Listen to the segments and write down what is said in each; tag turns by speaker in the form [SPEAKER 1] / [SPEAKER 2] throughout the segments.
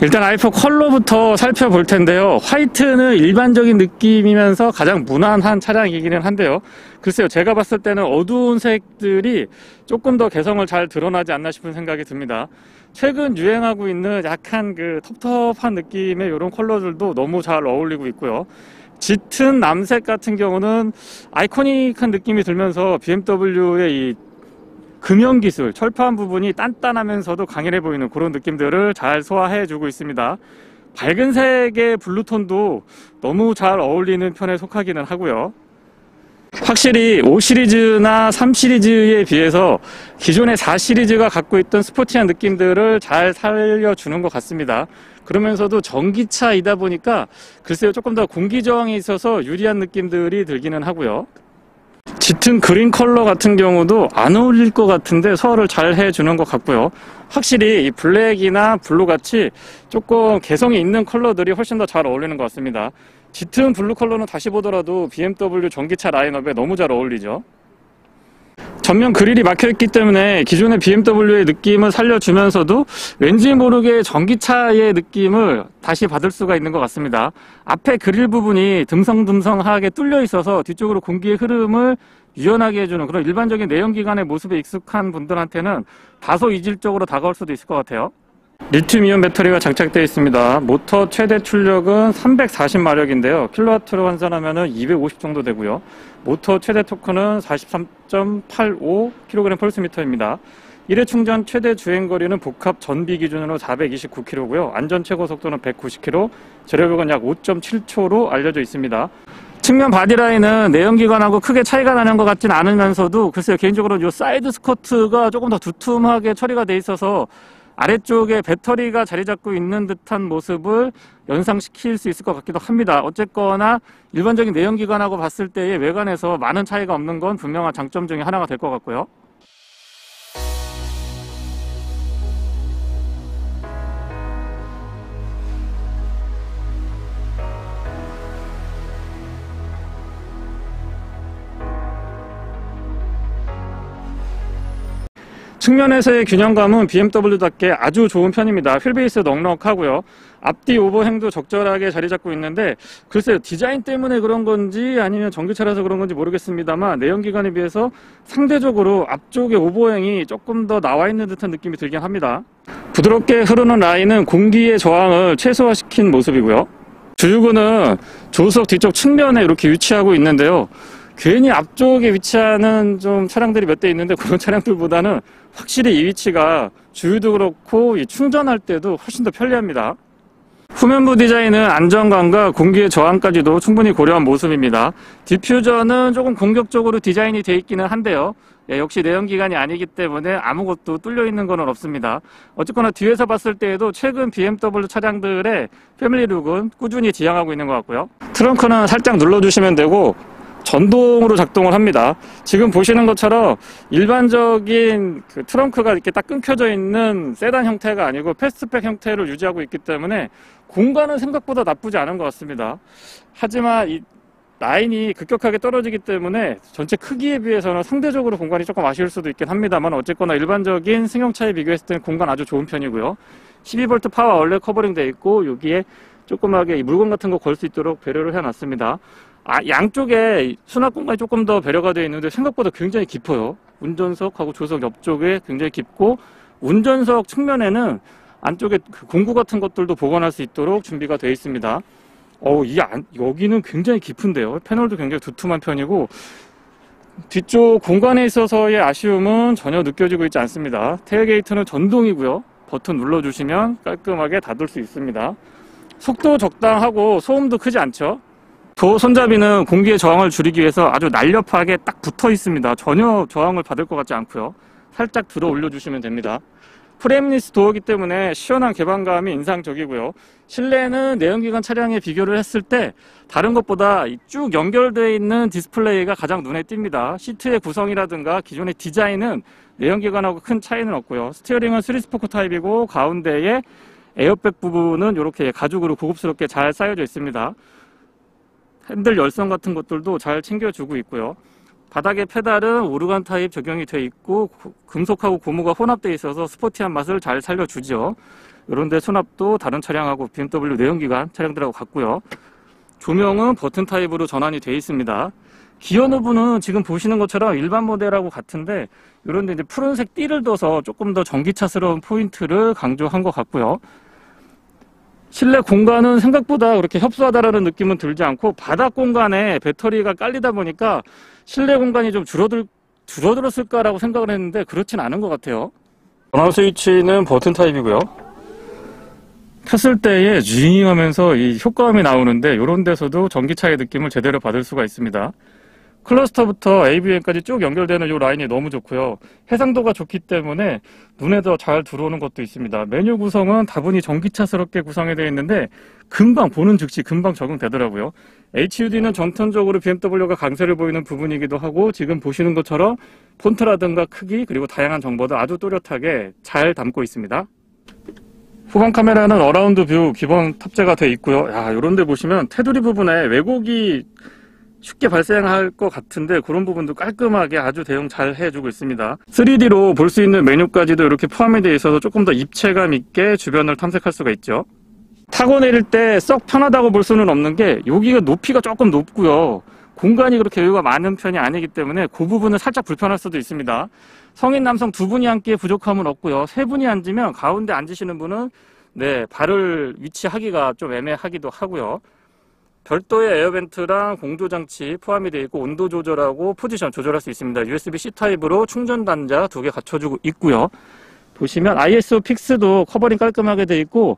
[SPEAKER 1] 일단 i4 컬러부터 살펴볼 텐데요. 화이트는 일반적인 느낌이면서 가장 무난한 차량이기는 한데요. 글쎄요, 제가 봤을 때는 어두운 색들이 조금 더 개성을 잘 드러나지 않나 싶은 생각이 듭니다. 최근 유행하고 있는 약간 그 텁텁한 느낌의 이런 컬러들도 너무 잘 어울리고 있고요. 짙은 남색 같은 경우는 아이코닉한 느낌이 들면서 BMW의 이 금형 기술, 철판 부분이 단단하면서도 강인해 보이는 그런 느낌들을 잘 소화해 주고 있습니다. 밝은 색의 블루톤도 너무 잘 어울리는 편에 속하기는 하고요. 확실히 5 시리즈나 3 시리즈에 비해서 기존의 4 시리즈가 갖고 있던 스포티한 느낌들을 잘 살려주는 것 같습니다. 그러면서도 전기차이다 보니까 글쎄요, 조금 더 공기 저항이 있어서 유리한 느낌들이 들기는 하고요. 짙은 그린 컬러 같은 경우도 안 어울릴 것 같은데 소화를 잘 해주는 것 같고요. 확실히 이 블랙이나 블루 같이 조금 개성이 있는 컬러들이 훨씬 더 잘 어울리는 것 같습니다. 짙은 블루 컬러는 다시 보더라도 BMW 전기차 라인업에 너무 잘 어울리죠. 전면 그릴이 막혀있기 때문에 기존의 BMW의 느낌을 살려주면서도 왠지 모르게 전기차의 느낌을 다시 받을 수가 있는 것 같습니다. 앞에 그릴 부분이 듬성듬성하게 뚫려 있어서 뒤쪽으로 공기의 흐름을 유연하게 해주는 그런 일반적인 내연기관의 모습에 익숙한 분들한테는 다소 이질적으로 다가올 수도 있을 것 같아요. 리튬이온 배터리가 장착되어 있습니다. 모터 최대 출력은 340마력인데요. 킬로와트로 환산하면 250 정도 되고요. 모터 최대 토크는 43.85kg/S입니다. 1회 충전 최대 주행거리는 복합 전비 기준으로 429km고요. 안전 최고 속도는 190km, 제로백은 약 5.7초로 알려져 있습니다. 측면 바디라인은 내연기관하고 크게 차이가 나는 것 같진 않으면서도 글쎄요, 개인적으로 이 사이드 스커트가 조금 더 두툼하게 처리가 돼 있어서 아래쪽에 배터리가 자리 잡고 있는 듯한 모습을 연상시킬 수 있을 것 같기도 합니다. 어쨌거나 일반적인 내연기관하고 봤을 때의 외관에서 많은 차이가 없는 건 분명한 장점 중에 하나가 될 것 같고요. 측면에서의 균형감은 BMW답게 아주 좋은 편입니다. 휠베이스 넉넉하고요. 앞뒤 오버행도 적절하게 자리 잡고 있는데 글쎄요, 디자인 때문에 그런 건지 아니면 전기차라서 그런 건지 모르겠습니다만 내연기관에 비해서 상대적으로 앞쪽의 오버행이 조금 더 나와 있는 듯한 느낌이 들긴 합니다. 부드럽게 흐르는 라인은 공기의 저항을 최소화시킨 모습이고요. 주유구는 조수석 뒤쪽 측면에 이렇게 위치하고 있는데요. 괜히 앞쪽에 위치하는 좀 차량들이 몇 대 있는데 그런 차량들보다는 확실히 이 위치가 주유도 그렇고 충전할 때도 훨씬 더 편리합니다. 후면부 디자인은 안정감과 공기의 저항까지도 충분히 고려한 모습입니다. 디퓨저는 조금 공격적으로 디자인이 되어 있기는 한데요. 역시 내연기관이 아니기 때문에 아무것도 뚫려 있는 건 없습니다. 어쨌거나 뒤에서 봤을 때에도 최근 BMW 차량들의 패밀리룩은 꾸준히 지향하고 있는 것 같고요. 트렁크는 살짝 눌러주시면 되고 전동으로 작동을 합니다. 지금 보시는 것처럼 일반적인 그 트렁크가 이렇게 딱 끊겨져 있는 세단 형태가 아니고 패스트백 형태를 유지하고 있기 때문에 공간은 생각보다 나쁘지 않은 것 같습니다. 하지만 이 라인이 급격하게 떨어지기 때문에 전체 크기에 비해서는 상대적으로 공간이 조금 아쉬울 수도 있긴 합니다만 어쨌거나 일반적인 승용차에 비교했을 때는 공간 아주 좋은 편이고요. 12V 파워 얼레 커버링 되어 있고 여기에 조그맣게 물건 같은 거 걸 수 있도록 배려를 해놨습니다. 양쪽에 수납 공간이 조금 더 배려가 되어 있는데 생각보다 굉장히 깊어요. 운전석하고 조수석 옆쪽에 굉장히 깊고 운전석 측면에는 안쪽에 공구 같은 것들도 보관할 수 있도록 준비가 되어 있습니다. 여기는 굉장히 깊은데요. 패널도 굉장히 두툼한 편이고 뒤쪽 공간에 있어서의 아쉬움은 전혀 느껴지고 있지 않습니다. 테일게이트는 전동이고요. 버튼 눌러주시면 깔끔하게 닫을 수 있습니다. 속도 적당하고 소음도 크지 않죠. 도어 손잡이는 공기의 저항을 줄이기 위해서 아주 날렵하게 딱 붙어 있습니다. 전혀 저항을 받을 것 같지 않고요. 살짝 들어 올려주시면 됩니다. 프레임리스 도어이기 때문에 시원한 개방감이 인상적이고요. 실내는 내연기관 차량에 비교를 했을 때 다른 것보다 쭉 연결되어 있는 디스플레이가 가장 눈에 띕니다. 시트의 구성이라든가 기존의 디자인은 내연기관하고 큰 차이는 없고요. 스티어링은 3스포크 타입이고 가운데에 에어백 부분은 이렇게 가죽으로 고급스럽게 잘 쌓여져 있습니다. 핸들 열선 같은 것들도 잘 챙겨주고 있고요. 바닥의 페달은 오르간 타입 적용이 되어 있고 금속하고 고무가 혼합되어 있어서 스포티한 맛을 잘 살려주죠. 이런데 수납도 다른 차량하고 BMW 내연기관 차량들하고 같고요. 조명은 버튼 타입으로 전환이 되어 있습니다. 기어 노브는 지금 보시는 것처럼 일반 모델하고 같은데 이런데 이제 푸른색 띠를 둬서 조금 더 전기차스러운 포인트를 강조한 것 같고요. 실내 공간은 생각보다 그렇게 협소하다라는 느낌은 들지 않고 바닥 공간에 배터리가 깔리다 보니까 실내 공간이 좀 줄어들었을까라고 생각을 했는데 그렇진 않은 것 같아요. 전원 스위치는 버튼 타입이고요. 켰을 때에 쥐잉 하면서 이 효과음이 나오는데 이런 데서도 전기차의 느낌을 제대로 받을 수가 있습니다. 클러스터부터 AVM까지 쭉 연결되는 이 라인이 너무 좋고요. 해상도가 좋기 때문에 눈에 더 잘 들어오는 것도 있습니다. 메뉴 구성은 다분히 전기차스럽게 구성이 되어 있는데 금방 보는 즉시 금방 적응되더라고요. HUD는 전통적으로 BMW가 강세를 보이는 부분이기도 하고 지금 보시는 것처럼 폰트라든가 크기 그리고 다양한 정보도 아주 또렷하게 잘 담고 있습니다. 후방 카메라는 어라운드 뷰 기본 탑재가 되어 있고요. 이런 데 보시면 테두리 부분에 왜곡이 쉽게 발생할 것 같은데 그런 부분도 깔끔하게 아주 대응 잘 해주고 있습니다. 3D로 볼 수 있는 메뉴까지도 이렇게 포함이 되어 있어서 조금 더 입체감 있게 주변을 탐색할 수가 있죠. 타고 내릴 때 썩 편하다고 볼 수는 없는 게 여기가 높이가 조금 높고요. 공간이 그렇게 여유가 많은 편이 아니기 때문에 그 부분은 살짝 불편할 수도 있습니다. 성인 남성 두 분이 앉기에 부족함은 없고요. 세 분이 앉으면 가운데 앉으시는 분은 발을 위치하기가 좀 애매하기도 하고요. 별도의 에어벤트랑 공조장치 포함이 되어 있고 온도 조절하고 포지션 조절할 수 있습니다. USB-C 타입으로 충전 단자 2개 갖춰주고 있고요. 보시면 ISO 픽스도 커버링 깔끔하게 되어 있고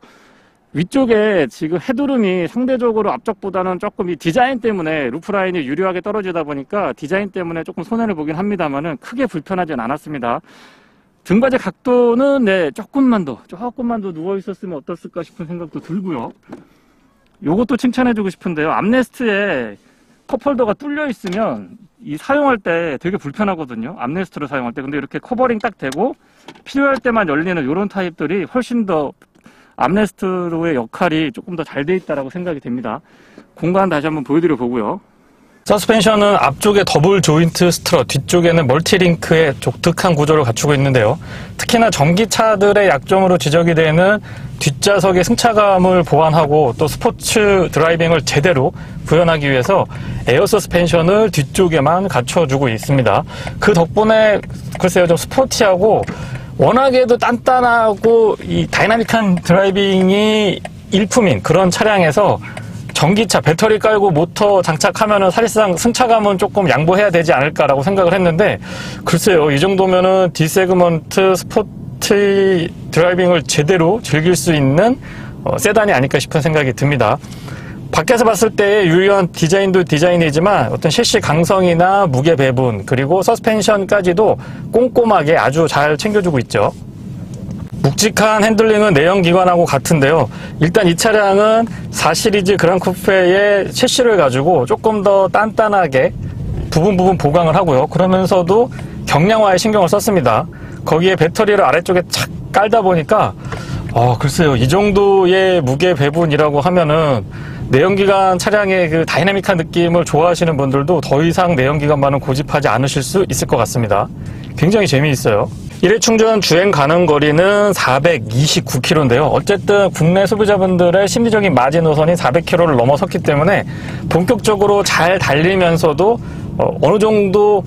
[SPEAKER 1] 위쪽에 지금 헤드룸이 상대적으로 앞쪽보다는 조금 이 디자인 때문에 루프라인이 유려하게 떨어지다 보니까 디자인 때문에 조금 손해를 보긴 합니다만은 크게 불편하진 않았습니다. 등받이 각도는 조금만 더 누워 있었으면 어떻을까 싶은 생각도 들고요. 요것도 칭찬해주고 싶은데요. 암레스트에 컵홀더가 뚫려 있으면 이 사용할 때 되게 불편하거든요. 암레스트로 사용할 때. 근데 이렇게 커버링 딱 되고 필요할 때만 열리는 이런 타입들이 훨씬 더 암레스트로의 역할이 조금 더 잘 돼 있다라고 생각이 됩니다. 공간 다시 한번 보여드려 보고요. 서스펜션은 앞쪽에 더블 조인트 스트럿, 뒤쪽에는 멀티링크의 독특한 구조를 갖추고 있는데요. 특히나 전기차들의 약점으로 지적이 되는 뒷좌석의 승차감을 보완하고 또 스포츠 드라이빙을 제대로 구현하기 위해서 에어 서스펜션을 뒤쪽에만 갖춰주고 있습니다. 그 덕분에 글쎄요, 좀 스포티하고 워낙에도 단단하고 이 다이나믹한 드라이빙이 일품인 그런 차량에서 전기차 배터리 깔고 모터 장착하면은 사실상 승차감은 조금 양보해야 되지 않을까라고 생각을 했는데 글쎄요, 이 정도면은 D세그먼트 스포티 드라이빙을 제대로 즐길 수 있는 세단이 아닐까 싶은 생각이 듭니다. 밖에서 봤을 때 유효한 디자인도 디자인이지만 어떤 셰시 강성이나 무게 배분 그리고 서스펜션까지도 꼼꼼하게 아주 잘 챙겨주고 있죠. 묵직한 핸들링은 내연기관하고 같은데요. 일단 이 차량은 4시리즈 그랑쿠페의 셰시를 가지고 조금 더 단단하게 부분 보강을 하고요. 그러면서도 경량화에 신경을 썼습니다. 거기에 배터리를 아래쪽에 착 깔다 보니까 글쎄요, 이 정도의 무게 배분이라고 하면은 내연기관 차량의 그 다이나믹한 느낌을 좋아하시는 분들도 더 이상 내연기관만은 고집하지 않으실 수 있을 것 같습니다. 굉장히 재미있어요. 1회 충전 주행 가능 거리는 429km인데요. 어쨌든 국내 소비자분들의 심리적인 마진 노선이 400km를 넘어섰기 때문에 본격적으로 잘 달리면서도 어느 정도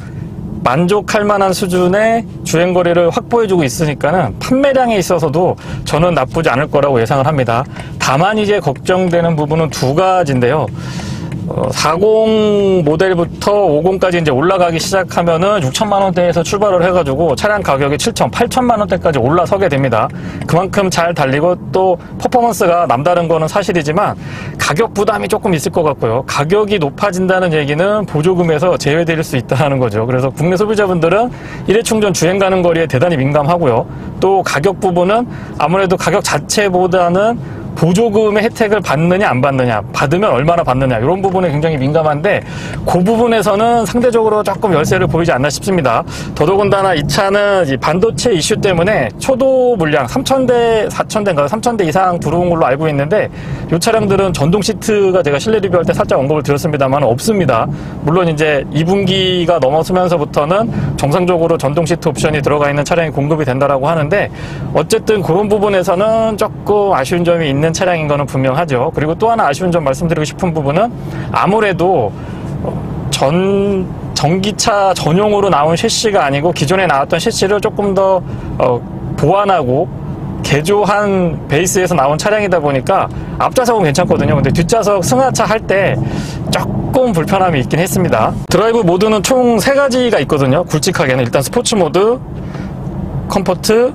[SPEAKER 1] 만족할 만한 수준의 주행거리를 확보해주고 있으니까는 판매량에 있어서도 저는 나쁘지 않을 거라고 예상을 합니다. 다만 이제 걱정되는 부분은 두 가지인데요. 40 모델부터 50까지 이제 올라가기 시작하면은 6천만 원대에서 출발을 해가지고 차량 가격이 7천, 8천만 원대까지 올라서게 됩니다. 그만큼 잘 달리고 또 퍼포먼스가 남다른 거는 사실이지만 가격 부담이 조금 있을 것 같고요. 가격이 높아진다는 얘기는 보조금에서 제외될 수 있다는 거죠. 그래서 국내 소비자분들은 1회 충전 주행 가는 거리에 대단히 민감하고 또 가격 부분은 아무래도 가격 자체보다는 보조금의 혜택을 받느냐 안 받느냐, 받으면 얼마나 받느냐, 이런 부분에 굉장히 민감한데 그 부분에서는 상대적으로 조금 열세를 보이지 않나 싶습니다. 더더군다나 이 차는 이 반도체 이슈 때문에 초도 물량 3,000대, 4,000대인가요? 3,000대 이상 들어온 걸로 알고 있는데 이 차량들은 전동 시트가 제가 실내 리뷰할 때 살짝 언급을 드렸습니다만 없습니다. 물론 이제 2분기가 넘어서면서부터는 정상적으로 전동 시트 옵션이 들어가 있는 차량이 공급이 된다라고 하는데 어쨌든 그런 부분에서는 조금 아쉬운 점이 있는 차량인 거는 분명하죠. 그리고 또 하나 아쉬운 점 말씀드리고 싶은 부분은 아무래도 전기차 전용으로 나온 셰시가 아니고 기존에 나왔던 셰시를 조금 더 보완하고 개조한 베이스에서 나온 차량이다 보니까 앞좌석은 괜찮거든요. 근데 뒷좌석 승하차 할 때 조금 불편함이 있긴 했습니다. 드라이브 모드는 총 3가지가 있거든요. 굵직하게는 일단 스포츠 모드, 컴포트,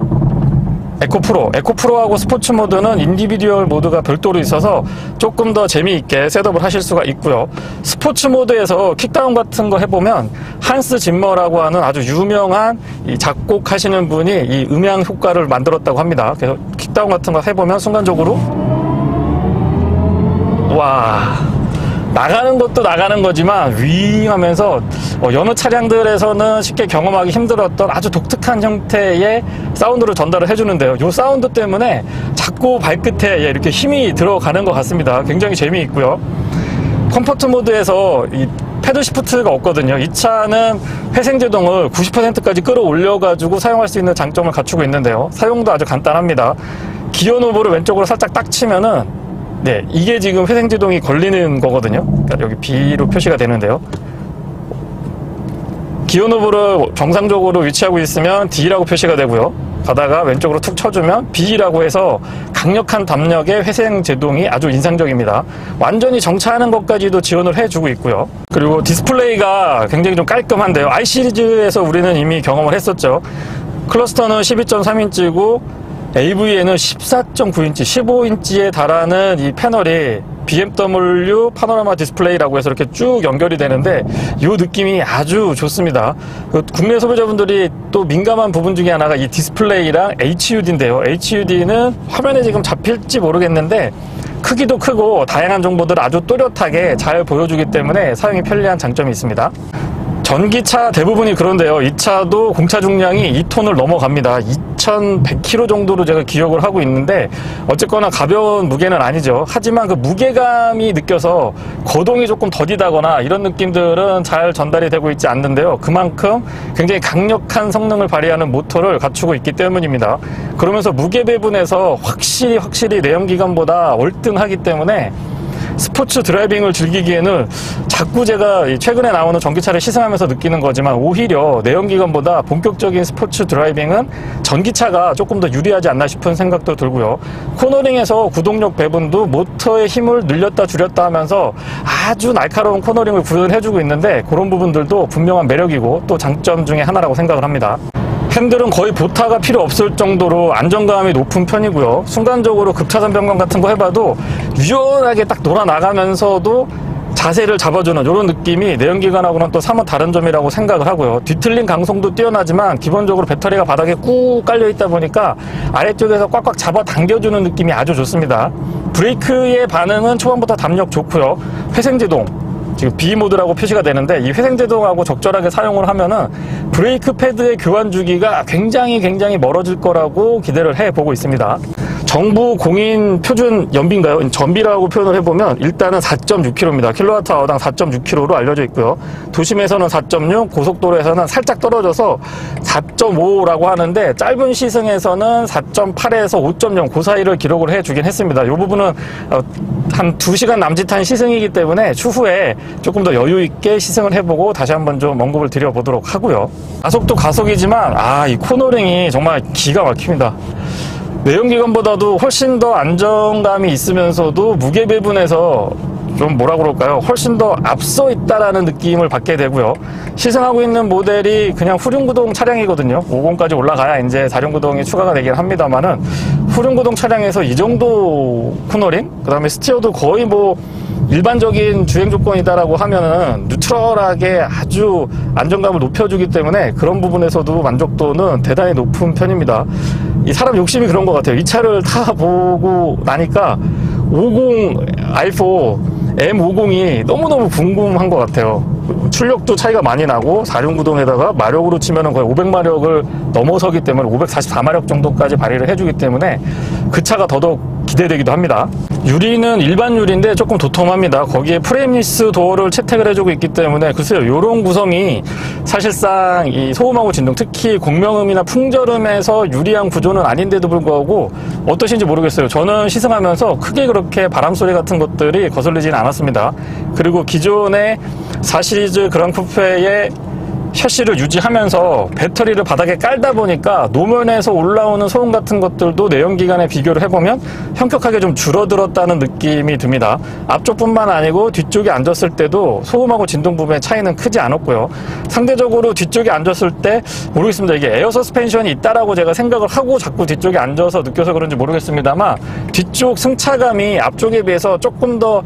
[SPEAKER 1] 에코프로. 에코프로하고 스포츠 모드는 인디비듀얼 모드가 별도로 있어서 조금 더 재미있게 셋업을 하실 수가 있고요. 스포츠 모드에서 킥다운 같은 거 해보면 한스 짐머라고 하는 아주 유명한 이 작곡하시는 분이 이 음향 효과를 만들었다고 합니다. 그래서 킥다운 같은 거 해보면 순간적으로 와, 나가는 것도 나가는 거지만 윙하면서 여느 차량들에서는 쉽게 경험하기 힘들었던 아주 독특한 형태의 사운드를 전달을 해주는데요. 이 사운드 때문에 자꾸 발끝에 이렇게 힘이 들어가는 것 같습니다. 굉장히 재미있고요. 컴포트 모드에서 이 패드 시프트가 없거든요. 이 차는 회생제동을 90%까지 끌어올려가지고 사용할 수 있는 장점을 갖추고 있는데요. 사용도 아주 간단합니다. 기어 노브를 왼쪽으로 살짝 딱 치면은 네, 이게 지금 회생제동이 걸리는 거거든요. 그러니까 여기 B로 표시가 되는데요. 기어 노브를 정상적으로 위치하고 있으면 D라고 표시가 되고요. 가다가 왼쪽으로 툭 쳐주면 B라고 해서 강력한 담력의 회생제동이 아주 인상적입니다. 완전히 정차하는 것까지도 지원을 해주고 있고요. 그리고 디스플레이가 굉장히 좀 깔끔한데요. I 시리즈에서 우리는 이미 경험을 했었죠. 클러스터는 12.3인치고 AV에는 14.9인치, 15인치에 달하는 이 패널이 BMW 파노라마 디스플레이라고 해서 이렇게 쭉 연결이 되는데 이 느낌이 아주 좋습니다. 국내 소비자분들이 또 민감한 부분 중에 하나가 이 디스플레이랑 HUD인데요. HUD는 화면에 지금 잡힐지 모르겠는데 크기도 크고 다양한 정보들을 아주 또렷하게 잘 보여주기 때문에 사용이 편리한 장점이 있습니다. 전기차 대부분이 그런데요. 이 차도 공차 중량이 2톤을 넘어갑니다. 2100kg 정도로 제가 기억을 하고 있는데 어쨌거나 가벼운 무게는 아니죠. 하지만 그 무게감이 느껴서 거동이 조금 더디다거나 이런 느낌들은 잘 전달이 되고 있지 않는데요. 그만큼 굉장히 강력한 성능을 발휘하는 모터를 갖추고 있기 때문입니다. 그러면서 무게 배분에서 확실히 내연기관보다 월등하기 때문에 스포츠 드라이빙을 즐기기에는 자꾸 제가 최근에 나오는 전기차를 시승하면서 느끼는 거지만 오히려 내연기관보다 본격적인 스포츠 드라이빙은 전기차가 조금 더 유리하지 않나 싶은 생각도 들고요. 코너링에서 구동력 배분도 모터의 힘을 늘렸다 줄였다 하면서 아주 날카로운 코너링을 구현해주고 있는데 그런 부분들도 분명한 매력이고 또 장점 중에 하나라고 생각을 합니다. 핸들은 거의 보타가 필요 없을 정도로 안정감이 높은 편이고요. 순간적으로 급차선 변경 같은 거 해봐도 유연하게 딱 놀아나가면서도 자세를 잡아주는 이런 느낌이 내연기관하고는 또 사뭇 다른 점이라고 생각을 하고요. 뒤틀림 강성도 뛰어나지만 기본적으로 배터리가 바닥에 꾹 깔려 있다 보니까 아래쪽에서 꽉꽉 잡아 당겨주는 느낌이 아주 좋습니다. 브레이크의 반응은 초반부터 담력 좋고요. 회생제동 지금 B 모드라고 표시가 되는데 이 회생제동하고 적절하게 사용을 하면은 브레이크 패드의 교환 주기가 굉장히 멀어질 거라고 기대를 해보고 있습니다. 정부 공인 표준 연비인가요? 전비라고 표현을 해보면 일단은 4.6km입니다. 킬로와트아워당 4.6km로 알려져 있고요. 도심에서는 4.6, 고속도로에서는 살짝 떨어져서 4.5라고 하는데 짧은 시승에서는 4.8에서 5.0 그 사이를 기록을 해주긴 했습니다. 이 부분은 한 2시간 남짓한 시승이기 때문에 추후에 조금 더 여유 있게 시승을 해보고 다시 한번 좀 언급을 드려보도록 하고요. 가속도 가속이지만 이 코너링이 정말 기가 막힙니다. 내연기관보다도 훨씬 더 안정감이 있으면서도 무게 배분에서 좀 뭐라 그럴까요? 훨씬 더 앞서 있다라는 느낌을 받게 되고요. 시승하고 있는 모델이 그냥 후륜구동 차량이거든요. 50까지 올라가야 이제 4륜구동이 추가가 되긴 합니다만은 후륜구동 차량에서 이 정도 코너링, 그 다음에 스티어도 거의 뭐 일반적인 주행 조건이다라고 하면은 뉴트럴하게 아주 안정감을 높여주기 때문에 그런 부분에서도 만족도는 대단히 높은 편입니다.
[SPEAKER 2] 이 사람 욕심이 그런 것 같아요. 이 차를 타보고 나니까 50 i4 M50이 너무너무 궁금한 것 같아요. 출력도 차이가 많이 나고 4륜구동에다가 마력으로 치면은 거의 500마력을 넘어서기 때문에 544마력 정도까지 발휘를 해주기 때문에 그 차가 더더욱 기대되기도 합니다. 유리는 일반 유리인데 조금 도톰합니다. 거기에 프레임리스 도어를 채택을 해주고 있기 때문에 글쎄요, 이런 구성이 사실상 이 소음하고 진동, 특히 공명음이나 풍절음에서 유리한 구조는 아닌데도 불구하고 어떠신지 모르겠어요. 저는 시승하면서 크게 그렇게 바람소리 같은 것들이 거슬리지는 않았습니다. 그리고 기존의 4시리즈 그랑쿠페의 샤시를 유지하면서 배터리를 바닥에 깔다 보니까 노면에서 올라오는 소음 같은 것들도 내연기관에 비교를 해보면 현격하게 좀 줄어들었다는 느낌이 듭니다. 앞쪽뿐만 아니고 뒤쪽에 앉았을 때도 소음하고 진동 부분의 차이는 크지 않았고요. 상대적으로 뒤쪽에 앉았을 때 모르겠습니다. 이게 에어 서스펜션이 있다라고 제가 생각을 하고 자꾸 뒤쪽에 앉아서 느껴서 그런지 모르겠습니다만 뒤쪽 승차감이 앞쪽에 비해서 조금 더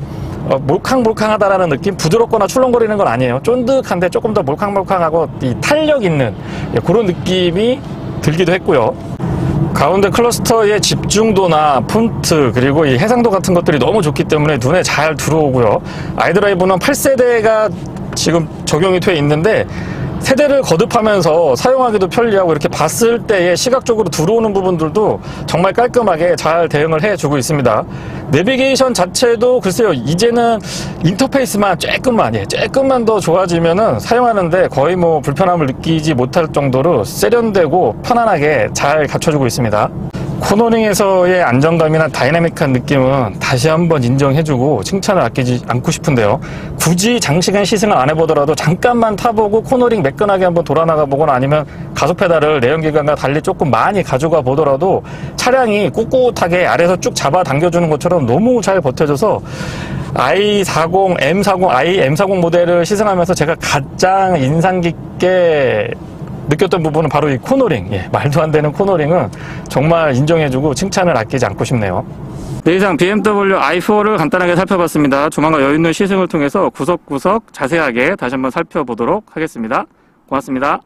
[SPEAKER 2] 몰캉몰캉하다라는 느낌? 부드럽거나 출렁거리는 건 아니에요. 쫀득한데 조금 더 몰캉몰캉하고 이 탄력 있는 그런 느낌이 들기도 했고요. 가운데 클러스터의 집중도나 폰트 그리고 이 해상도 같은 것들이 너무 좋기 때문에 눈에 잘 들어오고요. 아이드라이브는 8세대가 지금 적용이 돼 있는데 세대를 거듭하면서 사용하기도 편리하고 이렇게 봤을 때에 시각적으로 들어오는 부분들도 정말 깔끔하게 잘 대응을 해주고 있습니다. 내비게이션 자체도 글쎄요, 이제는 인터페이스만 조금만 더 좋아지면은 사용하는데 거의 뭐 불편함을 느끼지 못할 정도로 세련되고 편안하게 잘 갖춰주고 있습니다. 코너링에서의 안정감이나 다이나믹한 느낌은 다시 한번 인정해주고 칭찬을 아끼지 않고 싶은데요. 굳이 장시간 시승을 안 해보더라도 잠깐만 타보고 코너링 매끈하게 한번 돌아나가 보거나 아니면 가속 페달을 내연기관과 달리 조금 많이 가져가 보더라도 차량이 꿋꿋하게 아래에서 쭉 잡아 당겨주는 것처럼 너무 잘 버텨줘서 i40, M40, M40 모델을 시승하면서 제가 가장 인상 깊게 느꼈던 부분은 바로 이 코너링, 말도 안 되는 코너링은 정말 인정해주고 칭찬을 아끼지 않고 싶네요.
[SPEAKER 1] 네, 이상 BMW i4를 간단하게 살펴봤습니다. 조만간 여유 있는 시승을 통해서 구석구석 자세하게 다시 한번 살펴보도록 하겠습니다. 고맙습니다.